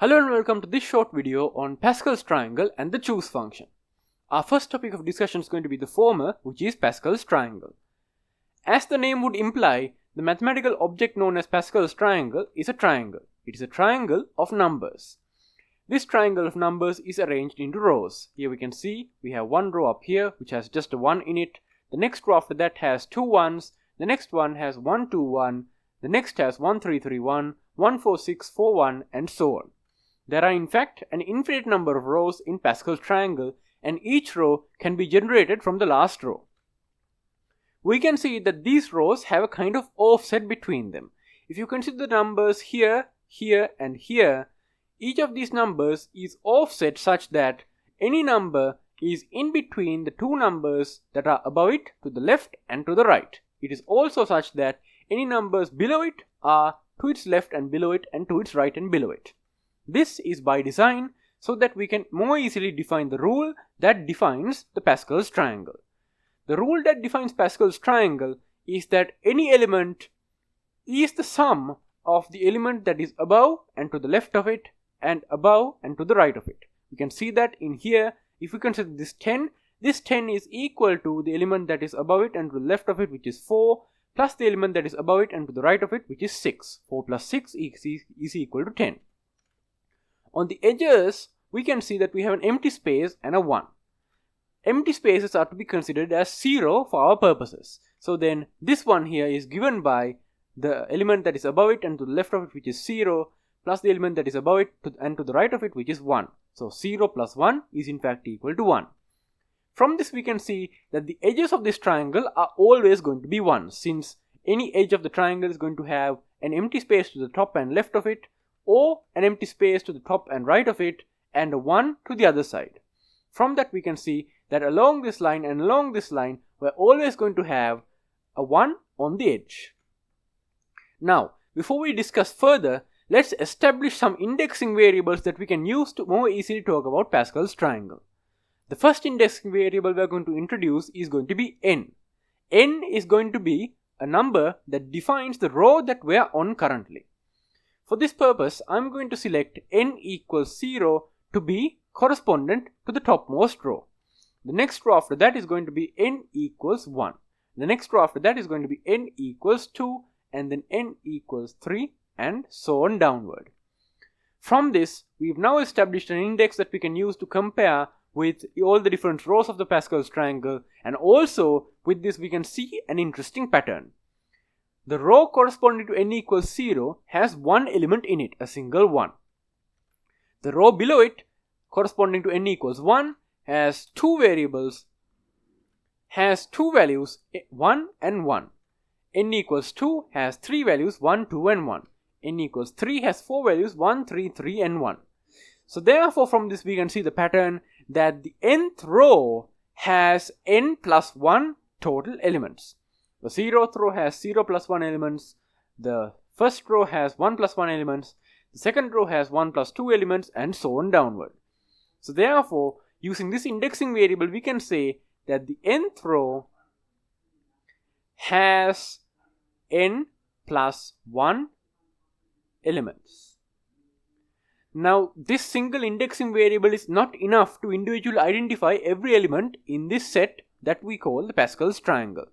Hello and welcome to this short video on Pascal's triangle and the choose function. Our first topic of discussion is going to be the former, which is Pascal's triangle. As the name would imply, the mathematical object known as Pascal's triangle is a triangle. It is a triangle of numbers. This triangle of numbers is arranged into rows. Here we can see we have one row up here which has just a 1 in it. The next row after that has two 1s. The next one has 1 2 1. The next has 1 3 3 1, 1 4 6 4 1 and so on. There are in fact an infinite number of rows in Pascal's triangle, and each row can be generated from the last row. We can see that these rows have a kind of offset between them. If you consider the numbers here, here and here, each of these numbers is offset such that any number is in between the two numbers that are above it to the left and to the right. It is also such that any numbers below it are to its left and below it and to its right and below it. This is by design so that we can more easily define the rule that defines the Pascal's triangle. The rule that defines Pascal's triangle is that any element is the sum of the element that is above and to the left of it and above and to the right of it. We can see that in here. If we consider this 10 is equal to the element that is above it and to the left of it, which is 4, plus the element that is above it and to the right of it, which is 6. 4 plus 6 is equal to 10. On the edges, we can see that we have an empty space and a 1. Empty spaces are to be considered as 0 for our purposes. So then this one here is given by the element that is above it and to the left of it, which is 0, plus the element that is above it and to the right of it, which is 1. So 0 plus 1 is in fact equal to 1. From this we can see that the edges of this triangle are always going to be 1, since any edge of the triangle is going to have an empty space to the top and left of it, or an empty space to the top and right of it, and a 1 to the other side. From that we can see that along this line and along this line, we're always going to have a 1 on the edge. Now, before we discuss further, let's establish some indexing variables that we can use to more easily talk about Pascal's triangle. The first indexing variable we're going to introduce is going to be n. N is going to be a number that defines the row that we're on currently. For this purpose, I'm going to select n equals 0 to be correspondent to the topmost row. The next row after that is going to be n equals 1. The next row after that is going to be n equals 2, and then n equals 3, and so on downward. From this, we've now established an index that we can use to compare with all the different rows of the Pascal's triangle, and also with this we can see an interesting pattern. The row corresponding to n equals 0 has one element in it, a single 1. The row below it, corresponding to n equals 1, has two variables, has two values, 1 and 1. N equals 2 has three values, 1, 2 and 1. N equals 3 has four values, 1, 3, 3 and 1. So therefore from this we can see the pattern that the nth row has n plus 1 total elements. The 0th row has 0 plus 1 elements, the first row has 1 plus 1 elements, the second row has 1 plus 2 elements, and so on downward. So therefore, using this indexing variable, we can say that the nth row has n plus 1 elements. Now, this single indexing variable is not enough to individually identify every element in this set that we call the Pascal's triangle.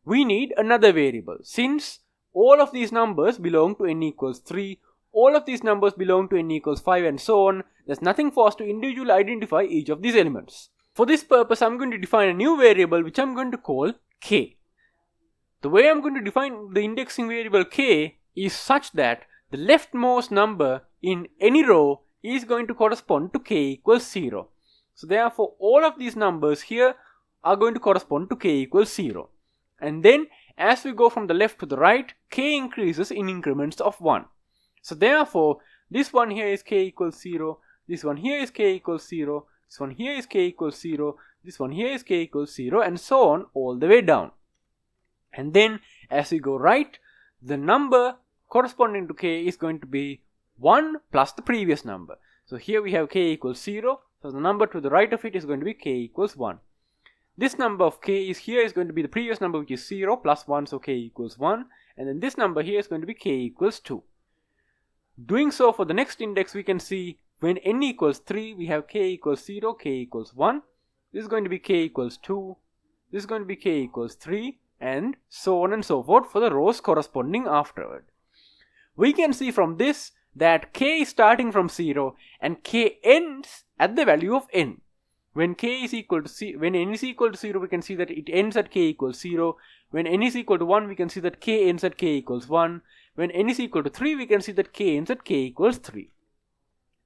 We need another variable. Since all of these numbers belong to n equals 3, all of these numbers belong to n equals 5 and so on, there's nothing for us to individually identify each of these elements. For this purpose, I'm going to define a new variable which I'm going to call k. The way I'm going to define the indexing variable k is such that the leftmost number in any row is going to correspond to k equals 0. So therefore, all of these numbers here are going to correspond to k equals 0. And then as we go from the left to the right, k increases in increments of 1. So therefore, this one here is k equals 0, this one here is k equals 0, this one here is k equals 0, this one here is k equals 0, and so on all the way down. And then as we go right, the number corresponding to k is going to be 1 plus the previous number. So here we have k equals 0, so the number to the right of it is going to be k equals 1. This number of k is here is going to be the previous number, which is 0 plus 1, so k equals 1, and then this number here is going to be k equals 2. Doing so for the next index, we can see when n equals 3, we have k equals 0, k equals 1. This is going to be k equals 2. This is going to be k equals 3, and so on and so forth for the rows corresponding afterward. We can see from this that k is starting from 0 and k ends at the value of n. When n is equal to 0, we can see that it ends at k equals 0. When n is equal to 1, we can see that k ends at k equals 1. When n is equal to 3, we can see that k ends at k equals 3.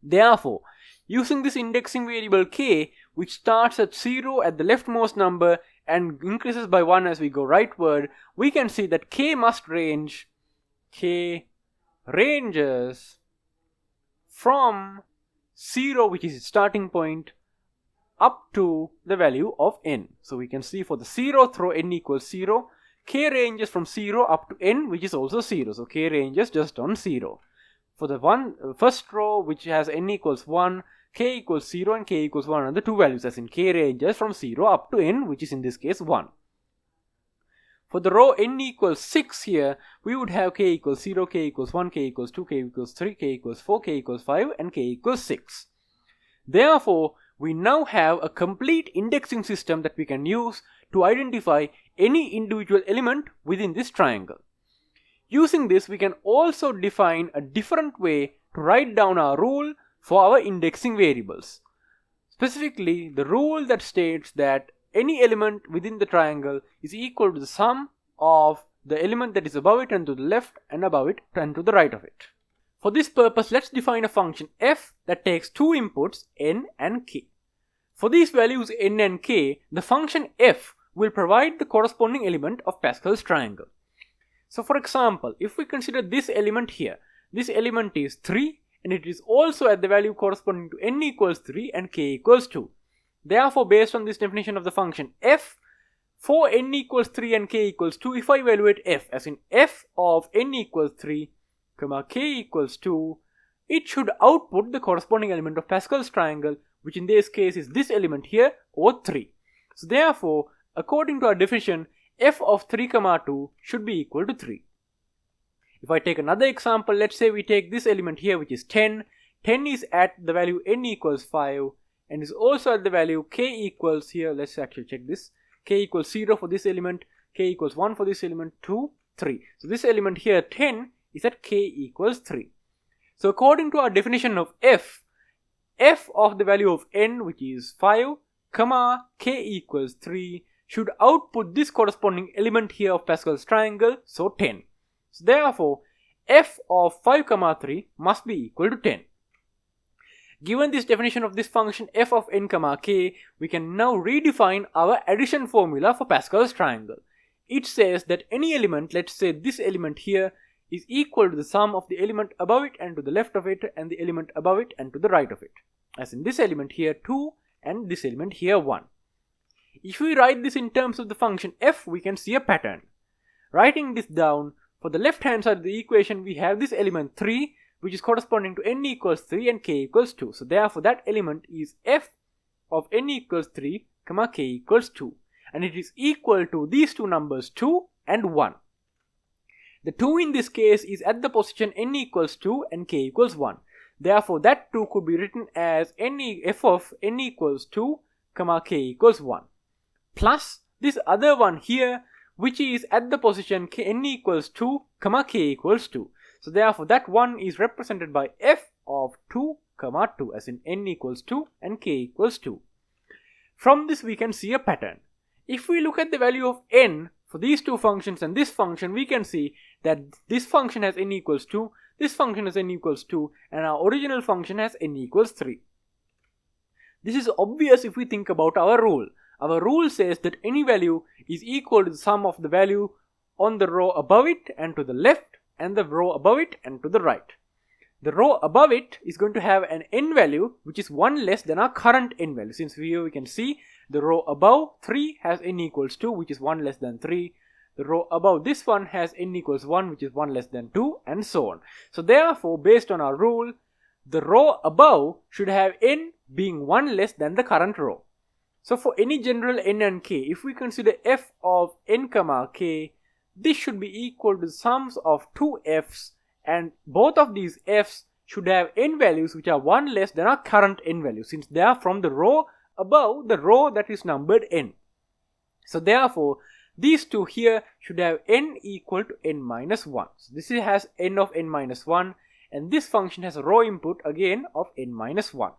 Therefore, using this indexing variable k, which starts at 0 at the leftmost number and increases by 1 as we go rightward, we can see that k ranges from 0, which is its starting point, up to the value of n. So we can see for the 0th row n equals 0, k ranges from 0 up to n, which is also 0. So k ranges just on 0. For the first row, which has n equals 1, k equals 0 and k equals 1 are the two values, as in k ranges from 0 up to n, which is in this case 1. For the row n equals 6 here, we would have k equals 0, k equals 1, k equals 2, k equals 3, k equals 4, k equals 5, and k equals 6. Therefore, we now have a complete indexing system that we can use to identify any individual element within this triangle. Using this, we can also define a different way to write down our rule for our indexing variables. Specifically, the rule that states that any element within the triangle is equal to the sum of the element that is above it and to the left, and above it and to the right of it. For this purpose, let's define a function f that takes two inputs, n and k. For these values n and k, the function f will provide the corresponding element of Pascal's triangle. So for example, if we consider this element here, this element is 3 and it is also at the value corresponding to n equals 3 and k equals 2. Therefore, based on this definition of the function f, for n equals 3 and k equals 2, if I evaluate f as in f of n equals 3, k equals 2, it should output the corresponding element of Pascal's triangle, which in this case is this element here, or 3. So therefore, according to our definition, f of 3, 2 should be equal to 3. If I take another example, let's say we take this element here, which is 10. 10 is at the value n equals 5 and is also at the value k equals here, let's actually check this, k equals 0 for this element, k equals 1 for this element, 2, 3. So this element here, 10, is at k equals 3. So according to our definition of f of the value of n, which is 5, k equals 3, should output this corresponding element here of Pascal's triangle, so 10. So therefore, f of 5, 3 must be equal to 10. Given this definition of this function f of n, k, we can now redefine our addition formula for Pascal's triangle. It says that any element, let's say this element here, is equal to the sum of the element above it and to the left of it, and the element above it and to the right of it. As in this element here 2 and this element here 1. If we write this in terms of the function f, we can see a pattern. Writing this down, for the left hand side of the equation, we have this element 3, which is corresponding to n equals 3 and k equals 2. So therefore, that element is f of n equals 3, k equals 2. And it is equal to these two numbers 2 and 1. The 2 in this case is at the position n equals 2 and k equals 1. Therefore, that 2 could be written as f of n equals 2, k equals 1. Plus this other one here, which is at the position n equals 2, k equals 2. So therefore, that one is represented by f of 2, 2, as in n equals 2 and k equals 2. From this, we can see a pattern. If we look at the value of n for these two functions and this function, we can see that this function has n equals 2, this function has n equals 2, and our original function has n equals 3. This is obvious if we think about our rule. Our rule says that any value is equal to the sum of the value on the row above it and to the left, and the row above it and to the right. The row above it is going to have an n value which is 1 less than our current n value. Since here we can see the row above 3 has n equals 2, which is 1 less than 3. The row above this one has n equals 1, which is 1 less than 2, and so on. So therefore, based on our rule, the row above should have n being 1 less than the current row. So for any general n and k, if we consider f of n, k, this should be equal to the sums of two f's, and both of these f's should have n values which are 1 less than our current n values, since they are from the row above the row that is numbered n. So therefore, these two here should have n equal to n minus 1. So this has n of n minus 1, and this function has a row input again of n minus 1.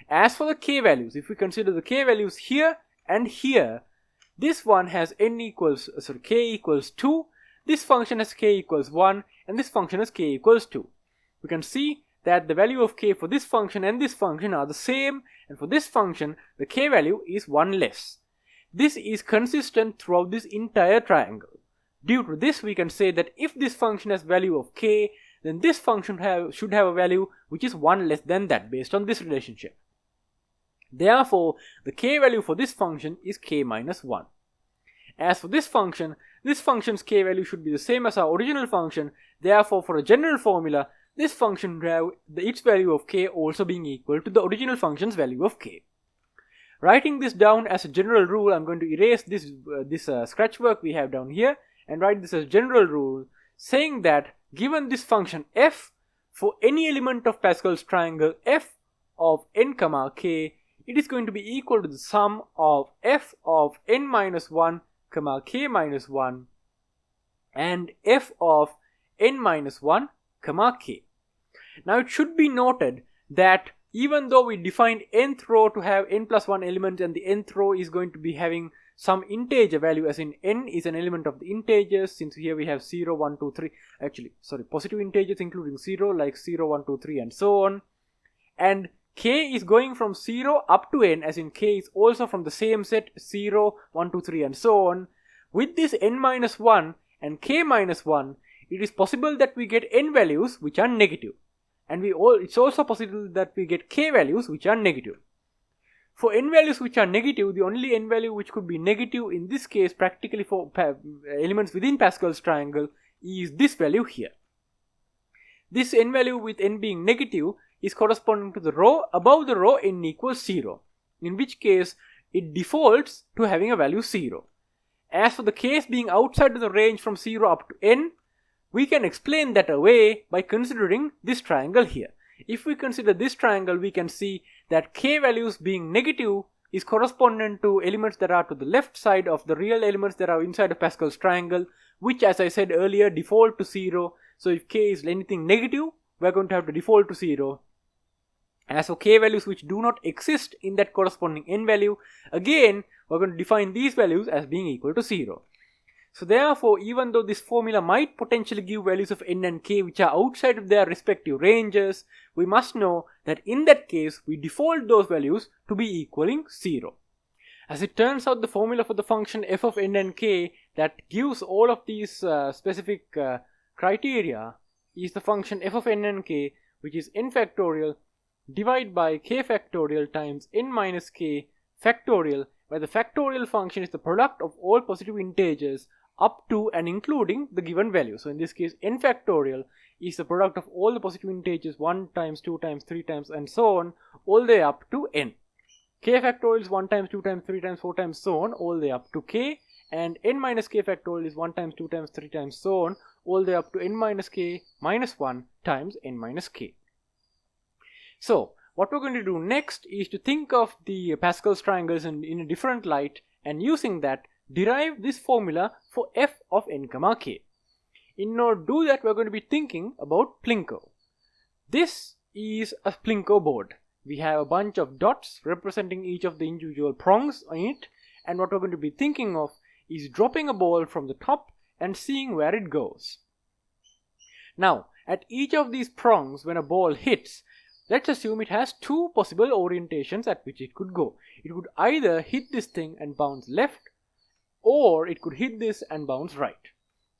As for the k values, if we consider the k values here and here, this one has k equals 2, this function has k equals 1, and this function has k equals 2. We can see that the value of k for this function and this function are the same, and for this function the k value is 1 less. This is consistent throughout this entire triangle. Due to this, we can say that if this function has value of k, then this function should have a value which is 1 less than that based on this relationship. Therefore, the k value for this function is k minus 1. As for this function's k value should be the same as our original function. Therefore, for a general formula, this function will have its value of k also being equal to the original function's value of k. Writing this down as a general rule, I'm going to erase this scratch work we have down here and write this as a general rule, saying that given this function f, for any element of Pascal's triangle f of n comma k, it is going to be equal to the sum of f of n minus 1 comma k minus 1 and f of n minus 1 comma k. Now it should be noted that even though we defined nth row to have n plus 1 element, and the nth row is going to be having some integer value, as in n is an element of the integers, since here we have 0, 1, 2, 3, positive integers including 0 like 0, 1, 2, 3 and so on, and k is going from 0 up to n, as in k is also from the same set 0, 1, 2, 3 and so on. With this n minus 1 and k minus 1, it is possible that we get n values which are negative, and it's also possible that we get k values which are negative. For n values which are negative, the only n value which could be negative in this case practically for elements within Pascal's triangle is this value here. This n value with n being negative is corresponding to the row above the row n equals 0, in which case it defaults to having a value 0. As for the case being outside of the range from 0 up to n, we can explain that away by considering this triangle here. If we consider this triangle, we can see that k values being negative is correspondent to elements that are to the left side of the real elements that are inside of Pascal's triangle, which, as I said earlier, default to 0. So if k is anything negative, we're going to have to default to 0. As for k values which do not exist in that corresponding n value, again we're going to define these values as being equal to 0. So therefore, even though this formula might potentially give values of n and k which are outside of their respective ranges, we must know that in that case we default those values to be equaling 0. As it turns out, the formula for the function f of n and k that gives all of these specific criteria is the function f of n and k, which is n factorial divided by k factorial times n minus k factorial, where the factorial function is the product of all positive integers up to and including the given value. So in this case, n factorial is the product of all the positive integers 1 times, 2 times, 3 times and so on, all the way up to n. K factorial is 1 times, 2 times, 3 times, 4 times, so on, all the way up to k, and n minus k factorial is 1 times, 2 times, 3 times, so on, all the way up to n minus k minus 1 times n minus k. So what we're going to do next is to think of the Pascal's triangles in a different light, and using that derive this formula for f of n comma k. In order to do that, we're going to be thinking about Plinko. This is a Plinko board. We have a bunch of dots representing each of the individual prongs on it, and what we're going to be thinking of is dropping a ball from the top and seeing where it goes. Now, at each of these prongs, when a ball hits, let's assume it has two possible orientations at which it could go. It could either hit this thing and bounce left, or it could hit this and bounce right.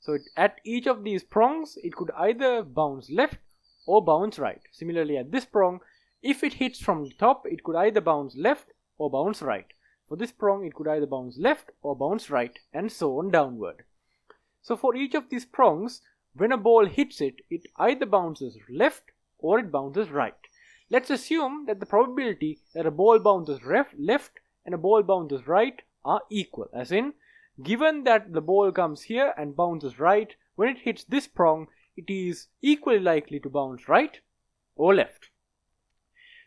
So at each of these prongs, it could either bounce left or bounce right. Similarly, at this prong, if it hits from the top, it could either bounce left or bounce right. For this prong, it could either bounce left or bounce right, and so on downward. So for each of these prongs, when a ball hits it, it either bounces left or it bounces right. Let's assume that the probability that a ball bounces left and a ball bounces right are equal. As in, given that the ball comes here and bounces right, when it hits this prong, it is equally likely to bounce right or left.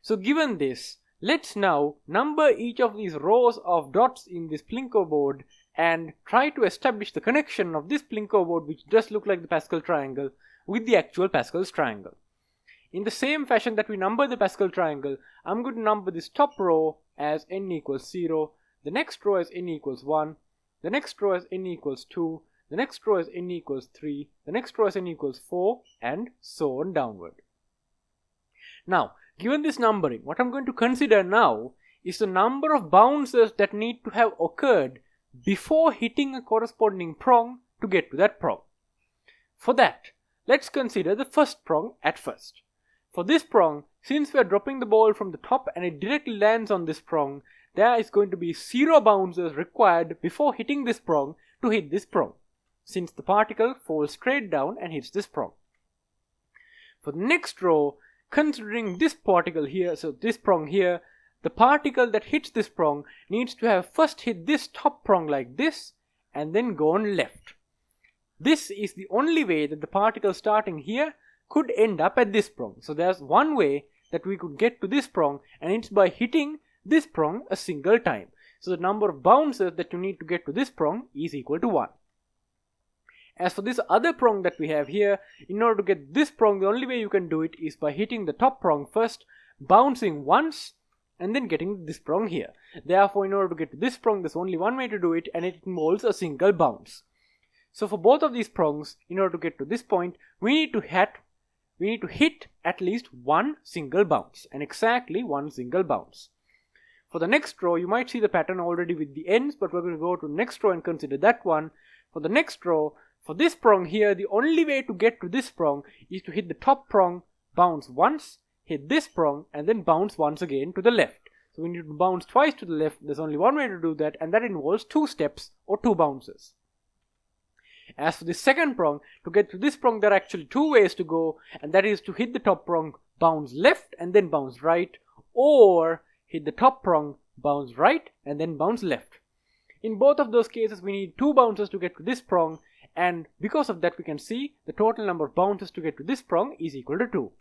So given this, let's now number each of these rows of dots in this Plinko board and try to establish the connection of this Plinko board, which does look like the Pascal triangle, with the actual Pascal's triangle. In the same fashion that we number the Pascal triangle, I'm going to number this top row as n equals 0, the next row as n equals 1, the next row as n equals 2, the next row as n equals 3, the next row as n equals 4, and so on downward. Now, given this numbering, what I'm going to consider now is the number of bounces that need to have occurred before hitting a corresponding prong to get to that prong. For that, let's consider the first prong at first. For this prong, since we are dropping the ball from the top and it directly lands on this prong, there is going to be 0 bounces required before hitting this prong to hit this prong, since the particle falls straight down and hits this prong. For the next row, considering this particle here, so this prong here, the particle that hits this prong needs to have first hit this top prong like this and then go on left. This is the only way that the particle starting here could end up at this prong. So there's one way that we could get to this prong, and it's by hitting this prong a single time. So the number of bounces that you need to get to this prong is equal to 1. As for this other prong that we have here, in order to get this prong, the only way you can do it is by hitting the top prong first, bouncing once, and then getting this prong here. Therefore, in order to get to this prong, there's only one way to do it, and it involves a single bounce. So for both of these prongs, in order to get to this point, we need to hit at least one single bounce, and exactly one single bounce. For the next row, you might see the pattern already with the ends, but we're going to go to the next row and consider that one. For the next row, for this prong here, the only way to get to this prong is to hit the top prong, bounce once, hit this prong, and then bounce once again to the left. So we need to bounce twice to the left. There's only one way to do that, and that involves 2 steps or 2 bounces. As for the second prong, to get to this prong, there are actually 2 ways to go, and that is to hit the top prong, bounce left, and then bounce right, or hit the top prong, bounce right, and then bounce left. In both of those cases, we need 2 bounces to get to this prong, and because of that, we can see the total number of bounces to get to this prong is equal to 2.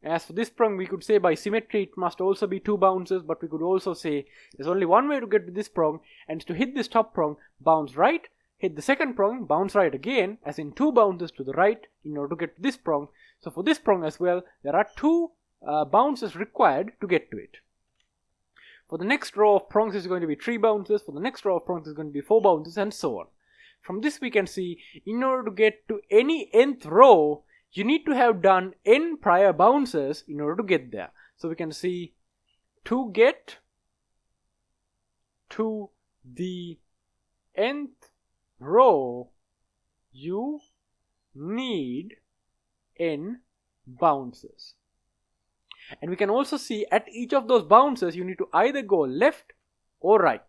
As for this prong, we could say by symmetry it must also be 2 bounces, but we could also say there's only one way to get to this prong, and to hit this top prong, bounce right, hit the second prong, bounce right again, as in 2 bounces to the right in order to get to this prong. So for this prong as well, there are 2 bounces required to get to it. For the next row of prongs is going to be 3 bounces, for the next row of prongs is going to be 4 bounces, and so on. From this we can see, in order to get to any nth row, you need to have done n prior bounces in order to get there. So we can see, to get to the nth row, you need n bounces. And we can also see at each of those bounces, you need to either go left or right.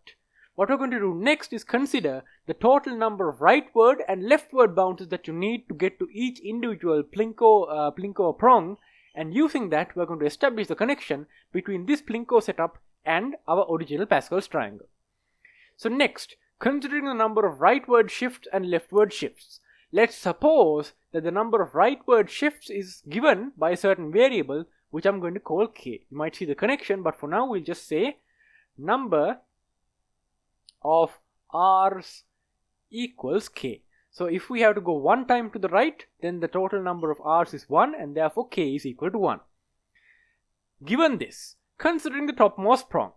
What we're going to do next is consider the total number of rightward and leftward bounces that you need to get to each individual Plinko prong, and using that we're going to establish the connection between this Plinko setup and our original Pascal's triangle. So next, considering the number of rightward shifts and leftward shifts, let's suppose that the number of rightward shifts is given by a certain variable which I'm going to call k. You might see the connection, but for now we'll just say number of r's equals k. So if we have to go 1 time to the right, then the total number of r's is 1, and therefore k is equal to 1. Given this, considering the topmost prong,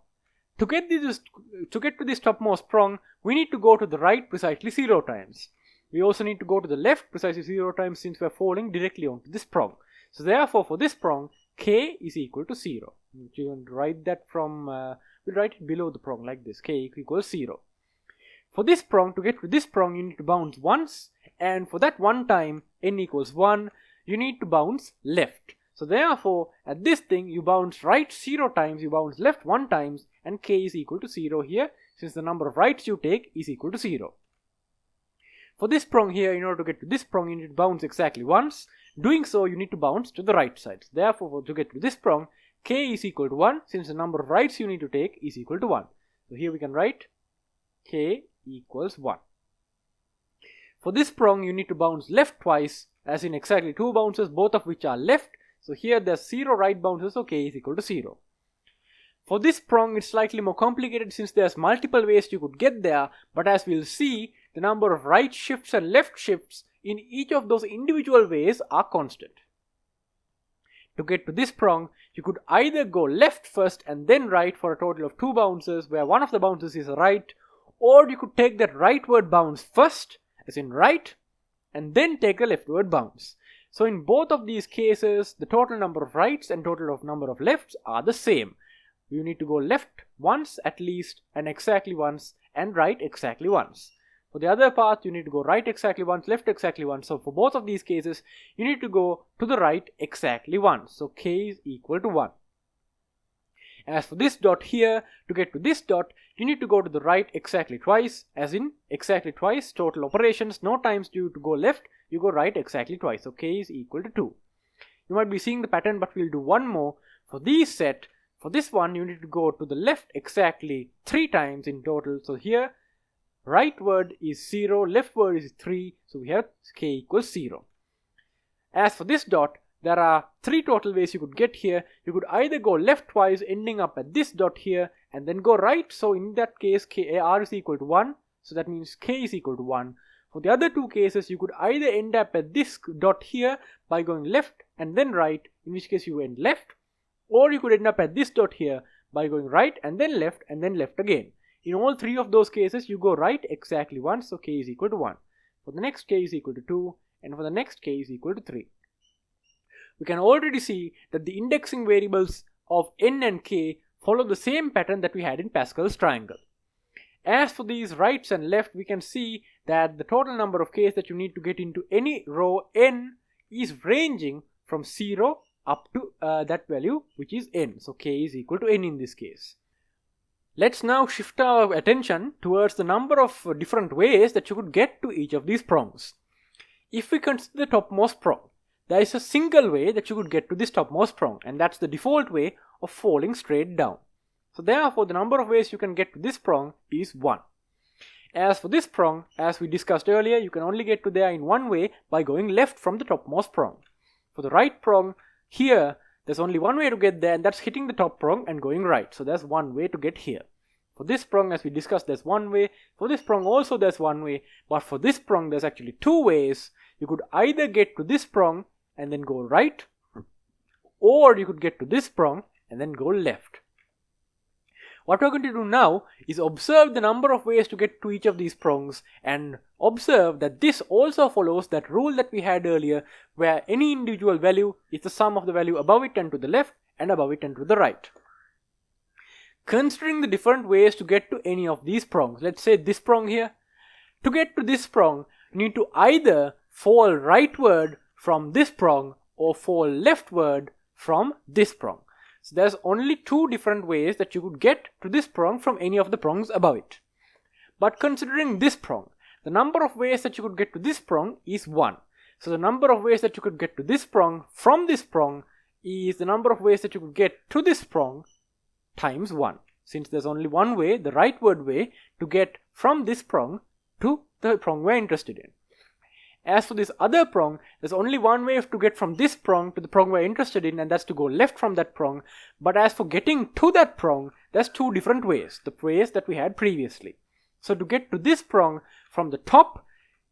to get to this topmost prong, we need to go to the right precisely 0 times. We also need to go to the left precisely 0 times, since we are falling directly onto this prong. So therefore for this prong, k is equal to 0. You can write that from we'll write it below the prong like this, k equals 0. For this prong, to get to this prong, you need to bounce once, and for that 1 time, n equals 1, you need to bounce left. So therefore, at this thing, you bounce right 0 times, you bounce left 1 times, and k is equal to 0 here, since the number of rights you take is equal to 0. For this prong here, in order to get to this prong, you need to bounce exactly once. Doing so, you need to bounce to the right side. Therefore, to get to this prong, k is equal to 1, since the number of rights you need to take is equal to 1. So here we can write k equals 1. For this prong, you need to bounce left twice, as in exactly 2 bounces, both of which are left, So here there's 0 right bounces, so k is equal to 0. For this prong, it's slightly more complicated since there's multiple ways you could get there, but as we'll see, the number of right shifts and left shifts in each of those individual ways are constant. To get to this prong, you could either go left first and then right for a total of 2 bounces, where one of the bounces is right, or you could take that rightward bounce first, as in right, and then take a leftward bounce. So in both of these cases, the total number of rights and total number of lefts are the same. You need to go left once at least, and exactly once, and right exactly once. For the other path, you need to go right exactly once, left exactly once. So for both of these cases, you need to go to the right exactly once. So k is equal to 1. As for this dot here, to get to this dot, you need to go to the right exactly twice, as in exactly twice, total operations, no times due to go left, you go right exactly twice. So k is equal to 2. You might be seeing the pattern, but we'll do one more. For these set, for this one, you need to go to the left exactly 3 times in total. So here, rightward is 0, leftward is 3, so we have k equals 0. As for this dot, there are 3 total ways you could get here. You could either go left twice, ending up at this dot here, and then go right. So in that case, r is equal to 1, so that means k is equal to 1. For the other 2 cases, you could either end up at this dot here by going left and then right, in which case you end left, or you could end up at this dot here by going right and then left again. In all 3 of those cases, you go right exactly once, so k is equal to 1. For the next k is equal to 2, and for the next k is equal to 3. We can already see that the indexing variables of n and k follow the same pattern that we had in Pascal's triangle. As for these rights and left, we can see that the total number of k's that you need to get into any row n is ranging from 0 up to that value, which is n. So k is equal to n in this case. Let's now shift our attention towards the number of different ways that you could get to each of these prongs. If we consider the topmost prong, there is a single way that you could get to this topmost prong, and that's the default way of falling straight down. So therefore, the number of ways you can get to this prong is 1. As for this prong, as we discussed earlier, you can only get to there in one way by going left from the topmost prong. For the right prong, here, there's only one way to get there, and that's hitting the top prong and going right. So there's one way to get here. For this prong, as we discussed, there's one way. For this prong also there's one way. But for this prong, there's actually 2 ways. You could either get to this prong and then go right, or you could get to this prong and then go left. What we're going to do now is observe the number of ways to get to each of these prongs, and observe that this also follows that rule that we had earlier, where any individual value is the sum of the value above it and to the left, and above it and to the right. Considering the different ways to get to any of these prongs, let's say this prong here. To get to this prong, you need to either fall rightward from this prong or fall leftward from this prong. So there's only 2 different ways that you could get to this prong from any of the prongs above it. But considering this prong, the number of ways that you could get to this prong is 1. So the number of ways that you could get to this prong from this prong is the number of ways that you could get to this prong times 1. Since there's only one way, the rightward way, to get from this prong to the prong we're interested in. As for this other prong, there's only one way to get from this prong to the prong we're interested in, and that's to go left from that prong. But as for getting to that prong, there's 2 different ways, the ways that we had previously. So to get to this prong from the top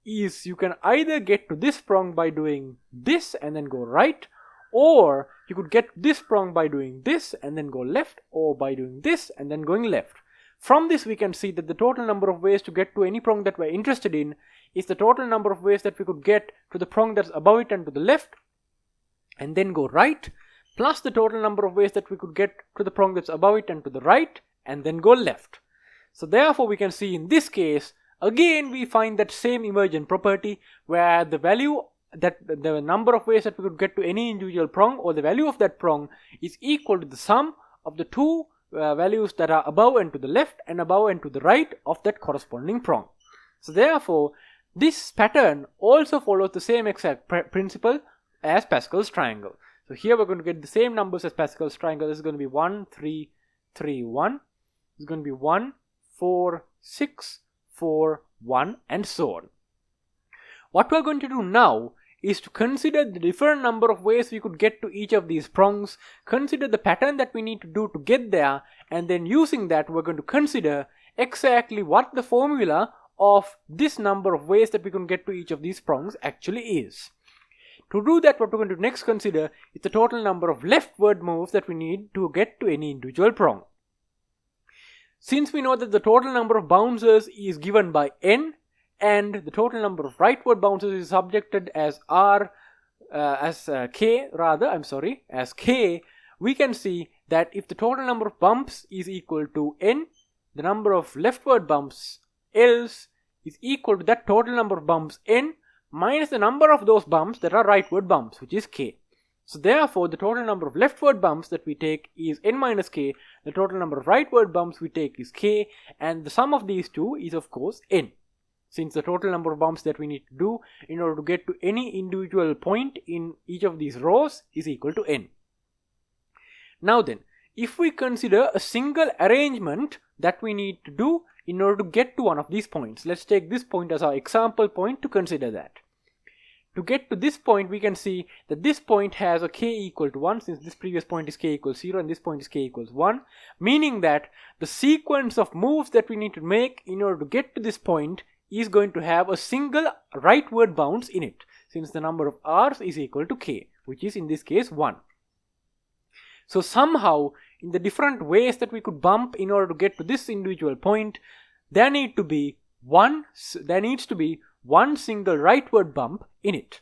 is you can either get to this prong by doing this and then go right, or you could get this prong by doing this and then go left, or by doing this and then going left. From this we can see that the total number of ways to get to any prong that we're interested in is the total number of ways that we could get to the prong that's above it and to the left and then go right, plus the total number of ways that we could get to the prong that's above it and to the right and then go left. So therefore we can see in this case, again we find that same emergent property where the value that the number of ways that we could get to any individual prong, or the value of that prong, is equal to the sum of the 2 values that are above and to the left and above and to the right of that corresponding prong. So therefore, this pattern also follows the same exact principle as Pascal's triangle. So here we're going to get the same numbers as Pascal's triangle. This is going to be 1, 3, 3, 1. This is going to be 1, 4, 6, 4, 1, and so on. What we're going to do now is to consider the different number of ways we could get to each of these prongs, consider the pattern that we need to do to get there, and then using that we're going to consider exactly what the formula of this number of ways that we can get to each of these prongs actually is. To do that, what we're going to next consider is the total number of leftward moves that we need to get to any individual prong. Since we know that the total number of bounces is given by n, and the total number of rightward bounces is subjected as k, we can see that if the total number of bumps is equal to n, the number of leftward bumps L's is equal to that total number of bumps n minus the number of those bumps that are rightward bumps, which is k. So therefore, the total number of leftward bumps that we take is n minus k, the total number of rightward bumps we take is k, and the sum of these two is of course n. Since the total number of bumps that we need to do in order to get to any individual point in each of these rows is equal to n. Now then, if we consider a single arrangement that we need to do in order to get to one of these points, let's take this point as our example point to consider that. To get to this point, we can see that this point has a k equal to 1, since this previous point is k equals 0 and this point is k equals 1, meaning that the sequence of moves that we need to make in order to get to this point is going to have a single rightward bounce in it, since the number of r's is equal to k, which is in this case 1. So somehow, in the different ways that we could bump in order to get to this individual point, there needs to be one single rightward bump in it.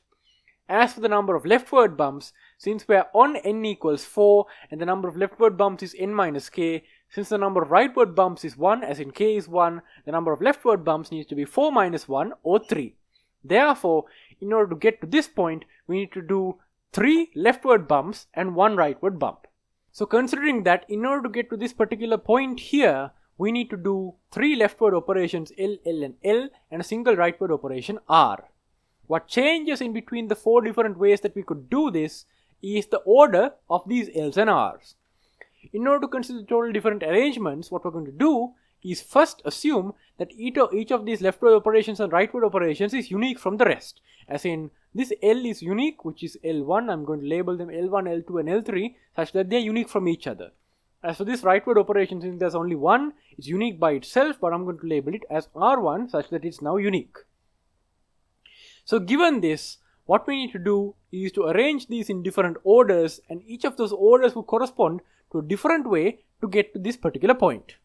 As for the number of leftward bumps, since we are on n equals 4 and the number of leftward bumps is n minus k, since the number of rightward bumps is 1, as in k is 1, the number of leftward bumps needs to be 4 minus 1 or 3. Therefore, in order to get to this point, we need to do 3 leftward bumps and 1 rightward bump. So considering that in order to get to this particular point here, we need to do 3 leftward operations L, L and L and a single rightward operation R. What changes in between the 4 different ways that we could do this is the order of these L's and R's. In order to consider total different arrangements, what we're going to do is first assume that each of these leftward operations and rightward operations is unique from the rest. As in, this L is unique, which is L1. I'm going to label them L1, L2 and L3 such that they're unique from each other. As for this rightward operation, since there's only one, it's unique by itself, but I'm going to label it as R1 such that it's now unique. So given this, what we need to do is to arrange these in different orders, and each of those orders will correspond to a different way to get to this particular point.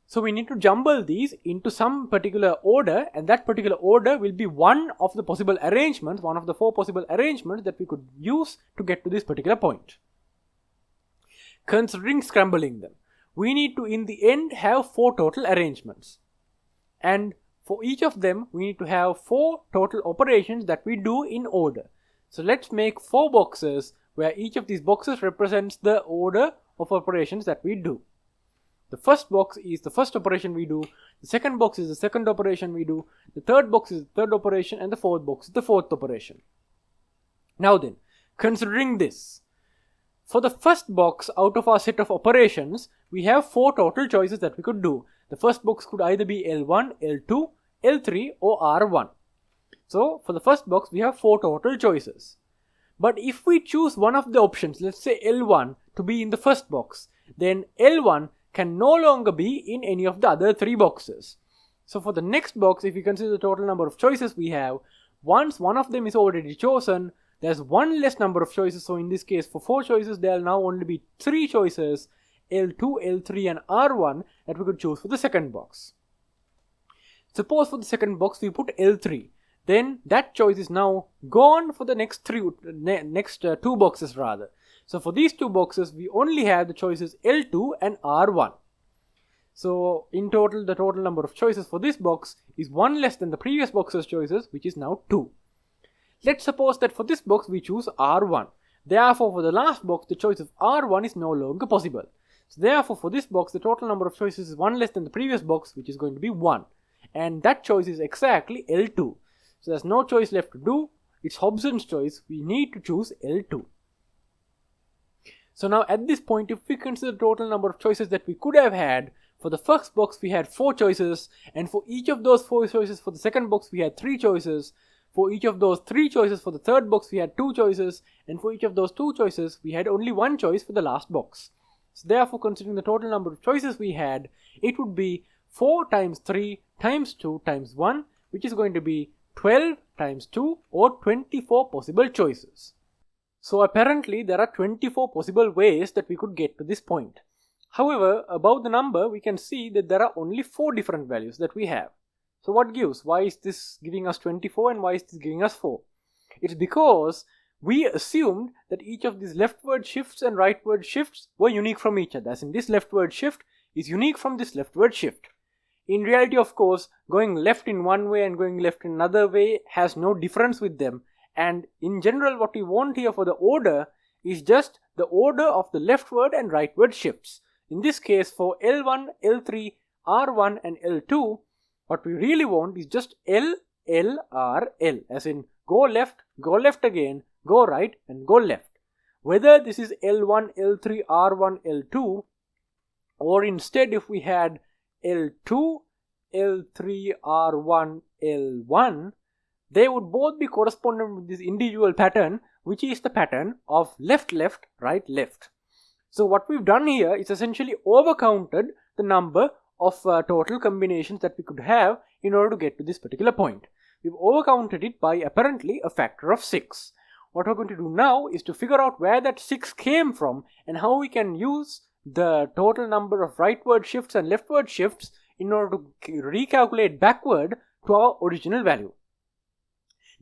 So we need to jumble these into some particular order, and that particular order will be one of the possible arrangements, one of the 4 possible arrangements that we could use to get to this particular point. Considering scrambling them, we need to in the end have 4 total arrangements, and for each of them we need to have 4 total operations that we do in order. So let's make 4 boxes where each of these boxes represents the order of operations that we do. The first box is the first operation we do, the second box is the second operation we do, the third box is the third operation, and the fourth box is the fourth operation. Now then, considering this, for the first box out of our set of operations, we have 4 total choices that we could do. The first box could either be L1, L2, L3 or R1. So for the first box we have 4 total choices. But if we choose one of the options, let's say L1 to be in the first box, then L1 can no longer be in any of the other 3 boxes. So for the next box, if we consider the total number of choices we have, once one of them is already chosen, there's one less number of choices. So in this case, for 4 choices, there will now only be 3 choices, L2, L3 and R1, that we could choose for the second box. Suppose for the second box we put L3, then that choice is now gone for the next 2 boxes rather. So for these 2 boxes, we only have the choices L2 and R1. So in total, the total number of choices for this box is 1 less than the previous box's choices, which is now 2. Let's suppose that for this box we choose R1. Therefore, for the last box, the choice of R1 is no longer possible. So therefore, for this box, the total number of choices is 1 less than the previous box, which is going to be 1. And that choice is exactly L2. So there's no choice left to do. It's Hobson's choice. We need to choose L2. So now at this point, if we consider the total number of choices that we could have had, for the first box we had 4 choices, and for each of those 4 choices for the second box we had 3 choices. For each of those 3 choices for the third box we had 2 choices, and for each of those 2 choices we had only 1 choice for the last box. So therefore, considering the total number of choices we had, it would be 4 times 3 times 2 times 1, which is going to be 12 times 2 or 24 possible choices. So apparently there are 24 possible ways that we could get to this point. However, above the number we can see that there are only 4 different values that we have. So what gives? Why is this giving us 24 and why is this giving us 4? It's because we assumed that each of these leftward shifts and rightward shifts were unique from each other. As in, this leftward shift is unique from this leftward shift. In reality, of course, going left in one way and going left in another way has no difference with them. And in general, what we want here for the order is just the order of the leftward and rightward shifts. In this case, for L1, L3, R1 and L2, what we really want is just L, L, R, L. As in, go left again, go right and go left. Whether this is L1, L3, R1, L2, or instead if we had L2, L3, R1, L1, they would both be correspondent with this individual pattern, which is the pattern of left, left, right, left. So what we've done here is essentially overcounted the number of total combinations that we could have in order to get to this particular point. We've overcounted it by apparently a factor of 6. What we're going to do now is to figure out where that 6 came from and how we can use the total number of rightward shifts and leftward shifts in order to recalculate backward to our original value.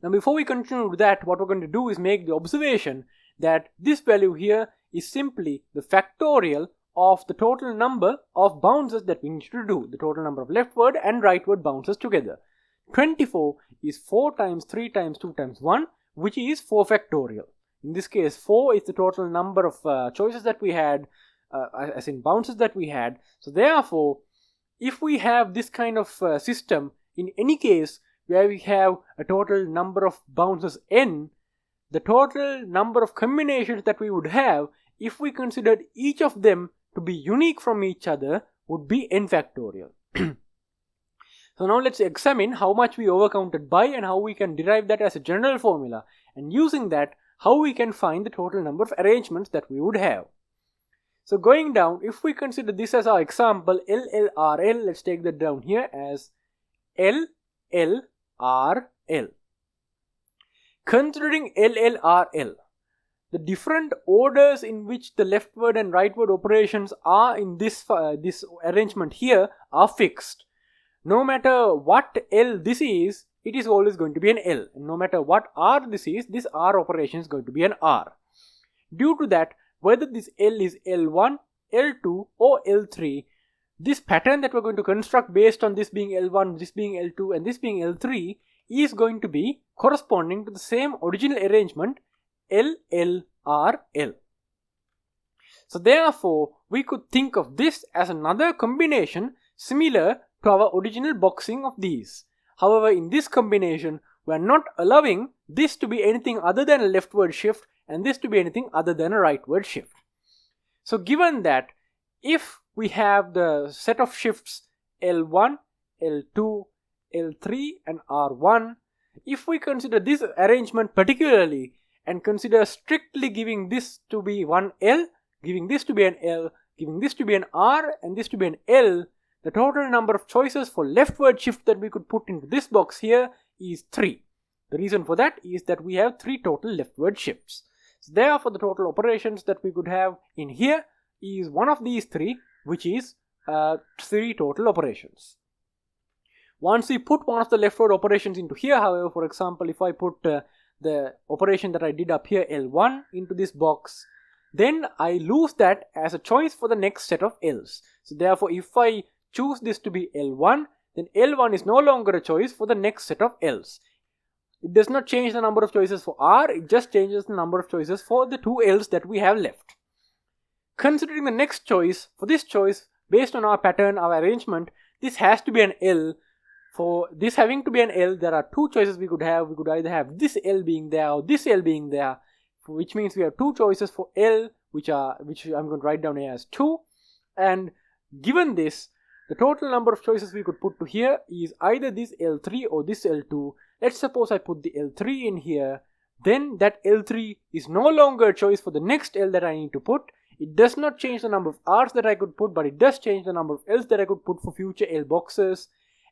Now before we continue with that, what we're going to do is make the observation that this value here is simply the factorial of the total number of bounces that we need to do, the total number of leftward and rightward bounces together. 24 is 4 times 3 times 2 times 1, which is 4 factorial. In this case, 4 is the total number of choices that we had, as in bounces that we had. So therefore, if we have this kind of system, in any case where we have a total number of bounces n, the total number of combinations that we would have, if we considered each of them to be unique from each other, would be n factorial. So now let's examine how much we overcounted by and how we can derive that as a general formula, and using that, how we can find the total number of arrangements that we would have. So going down, if we consider this as our example, L, L, R, L, let's take that down here as L, L, R, L. Considering L, L, R, L, the different orders in which the leftward and rightward operations are in this arrangement here are fixed. No matter what L this is, it is always going to be an L. And no matter what R this is, this R operation is going to be an R. Due to that, whether this L is L1, L2 or L3, this pattern that we're going to construct based on this being L1, this being L2 and this being L3 is going to be corresponding to the same original arrangement L, L, R, L. So therefore, we could think of this as another combination similar to our original boxing of these. However, in this combination, we are not allowing this to be anything other than a leftward shift and this to be anything other than a rightward shift. So given that if we have the set of shifts L1, L2, L3 and R1, if we consider this arrangement particularly and consider strictly giving this to be one L, giving this to be an L, giving this to be an R and this to be an L, the total number of choices for leftward shift that we could put into this box here is 3. The reason for that is that we have 3 total leftward shifts. So therefore, the total operations that we could have in here is one of these 3, which is 3 total operations. Once we put one of the leftward operations into here, however, for example, if I put the operation that I did up here, L1, into this box, then I lose that as a choice for the next set of L's. So therefore, if I choose this to be L1, then L1 is no longer a choice for the next set of L's. It does not change the number of choices for R, it just changes the number of choices for the 2 L's that we have left. Considering the next choice, for this choice, based on our pattern, our arrangement, this has to be an L. For this having to be an L, there are 2 choices we could have. We could either have this L being there or this L being there, which means we have 2 choices for L, which I'm going to write down here as 2. And given this, the total number of choices we could put to here is either this L3 or this L2. let's suppose I put the L3 in here, then that L3 is no longer a choice for the next L that I need to put. It does not change the number of R's that I could put, but it does change the number of L's that I could put for future L boxes.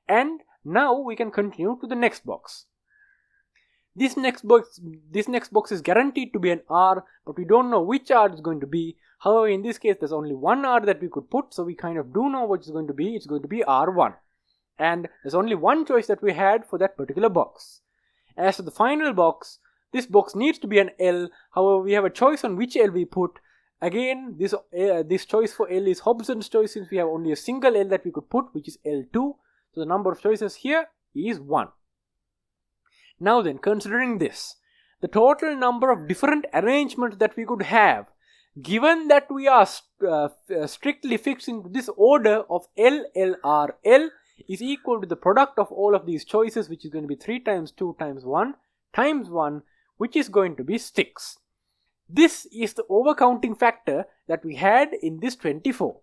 And now we can continue to the next box. This next box is guaranteed to be an R, but we don't know which R it's going to be. However, in this case, there's only one R that we could put, so we kind of do know what it's going to be. It's going to be R1. And there's only one choice that we had for that particular box. As for the final box, this box needs to be an L. However, we have a choice on which L we put. Again, this choice for L is Hobson's choice, since we have only a single L that we could put, which is L2. So the number of choices here is 1. Now then, considering this, the total number of different arrangements that we could have, given that we are strictly fixed into this order of L, L, R, L, is equal to the product of all of these choices, which is going to be 3 times 2 times 1 times 1, which is going to be 6. This is the overcounting factor that we had in this 24.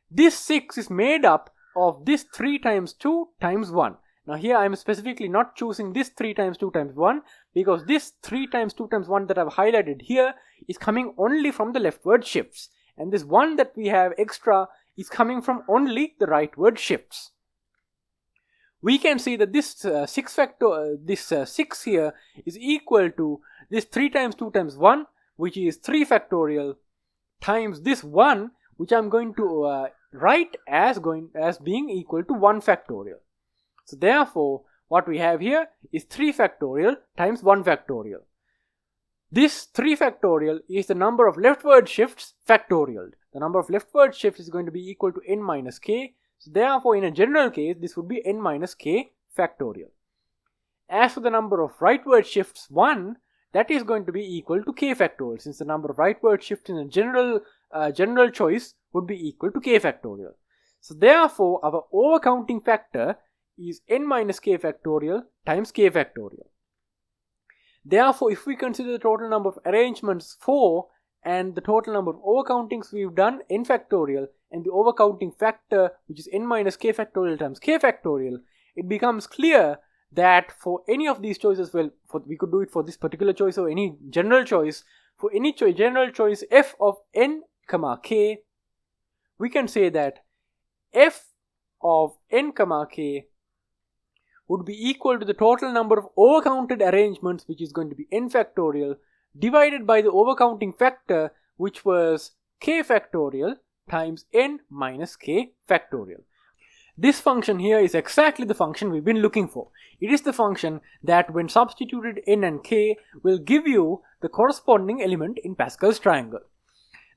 This 6 is made up of this 3 times 2 times 1. Now here I am specifically not choosing this 3 times 2 times 1, because this 3 times 2 times 1 that I have highlighted here is coming only from the leftward shifts, and this 1 that we have extra is coming from only the rightward shifts. We can see that this 6 here is equal to this 3 times 2 times 1, which is 3 factorial, times this 1, which I'm going to write as being equal to 1 factorial. So therefore, what we have here is 3 factorial times 1 factorial. This 3 factorial is the number of leftward shifts factorial. The number of leftward shifts is going to be equal to n minus k. So therefore, in a general case, this would be n minus k factorial. As for the number of rightward shifts 1, that is going to be equal to k factorial, since the number of rightward shifts in a general choice would be equal to k factorial. So therefore, our overcounting factor is n minus k factorial times k factorial. Therefore, if we consider the total number of arrangements 4 and the total number of overcountings we've done n factorial and the overcounting factor, which is n minus k factorial times k factorial, it becomes clear that for any of these choices, we could do it for this particular choice or any general choice, for any general choice f of n comma k, we can say that f of n comma k would be equal to the total number of overcounted arrangements, which is going to be n factorial, divided by the overcounting factor, which was k factorial times n minus k factorial. This function here is exactly the function we've been looking for. It is the function that, when substituted n and k, will give you the corresponding element in Pascal's triangle.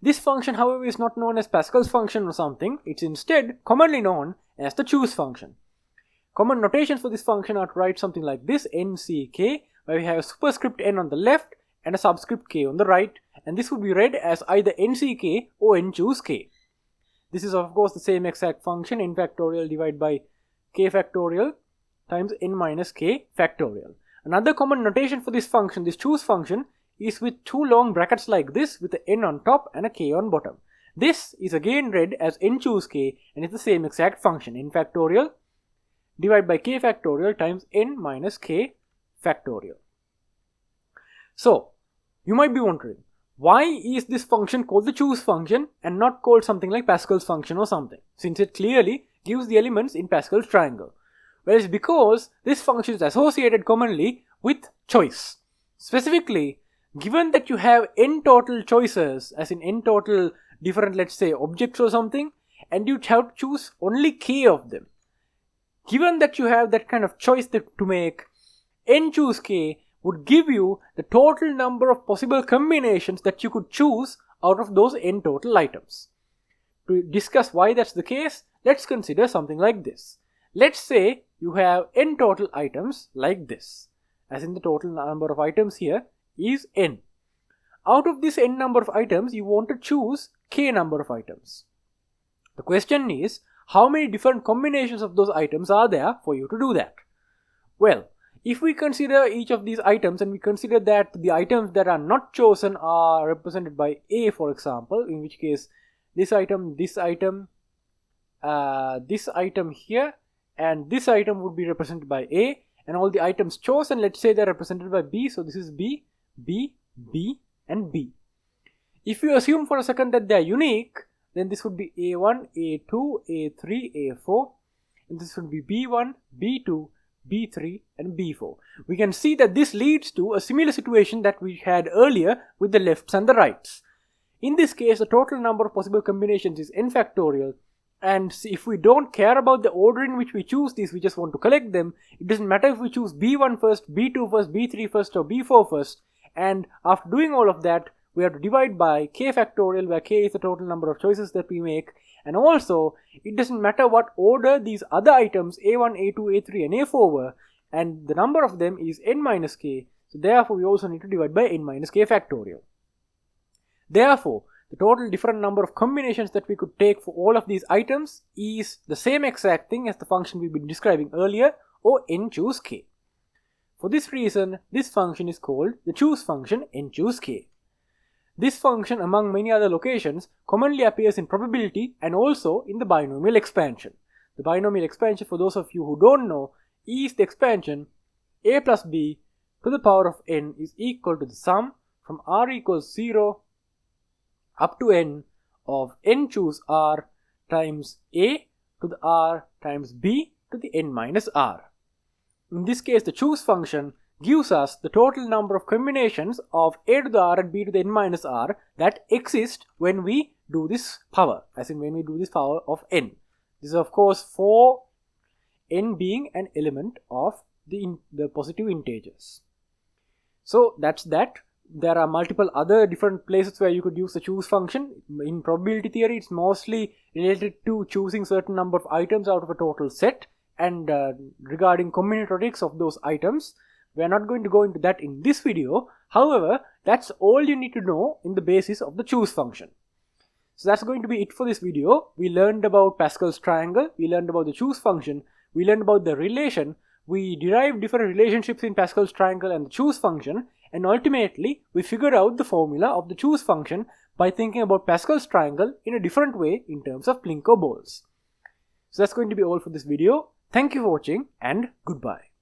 This function, however, is not known as Pascal's function or something. It's instead commonly known as the choose function. Common notations for this function are to write something like this: nck, where we have a superscript n on the left and a subscript k on the right, and this would be read as either nck or nchoose_k. This is of course the same exact function, n factorial divided by k factorial times n minus k factorial. Another common notation for this function, this choose function, is with 2 long brackets like this with an n on top and a k on bottom. This is again read as nchoose_k, and it's the same exact function, n factorial divided by k factorial times n minus k factorial. So, you might be wondering, why is this function called the choose function and not called something like Pascal's function or something, since it clearly gives the elements in Pascal's triangle? Well, it's because this function is associated commonly with choice. Specifically, given that you have n total choices, as in n total different, let's say, objects or something, and you have to choose only k of them. Given that you have that kind of choice to make, nchoose_k would give you the total number of possible combinations that you could choose out of those n total items. To discuss why that's the case, let's consider something like this. Let's say you have n total items like this, as in the total number of items here is n. Out of this n number of items, you want to choose k number of items. The question is, how many different combinations of those items are there for you to do that? Well, if we consider each of these items and we consider that the items that are not chosen are represented by A, for example, in which case this item here, and this item would be represented by A, and all the items chosen, let's say they're represented by B. So this is B, B, B, and B. If you assume for a second that they are unique, then this would be A1, A2, A3, A4, and this would be B1, B2, B3, and B4. We can see that this leads to a similar situation that we had earlier with the lefts and the rights. In this case, the total number of possible combinations is n factorial, and if we don't care about the order in which we choose these, we just want to collect them, it doesn't matter if we choose B1 first, B2 first, B3 first, or B4 first, and after doing all of that, we have to divide by k factorial, where k is the total number of choices that we make, and also it doesn't matter what order these other items A1, A2, A3, and A4 were, and the number of them is n minus k, so therefore we also need to divide by n minus k factorial. Therefore, the total different number of combinations that we could take for all of these items is the same exact thing as the function we've been describing earlier, or n choose k. For this reason, this function is called the choose function n choose k. This function, among many other locations, commonly appears in probability and also in the binomial expansion. The binomial expansion, for those of you who don't know, is the expansion a plus b to the power of n is equal to the sum from r equals 0 up to n of n choose r times a to the r times b to the n minus r. In this case, the choose function gives us the total number of combinations of a to the r and b to the n minus r that exist when we do this power, as in when we do this power of n. This is of course for n being an element of the positive integers. So that's that. There are multiple other different places where you could use the choose function. In probability theory, it's mostly related to choosing certain number of items out of a total set, and regarding combinatorics of those items. We are not going to go into that in this video. However, that's all you need to know in the basis of the choose function. So that's going to be it for this video. We learned about Pascal's triangle, we learned about the choose function, we learned about the relation, we derived different relationships in Pascal's triangle and the choose function, and ultimately we figured out the formula of the choose function by thinking about Pascal's triangle in a different way in terms of Plinko balls. So that's going to be all for this video. Thank you for watching, and goodbye.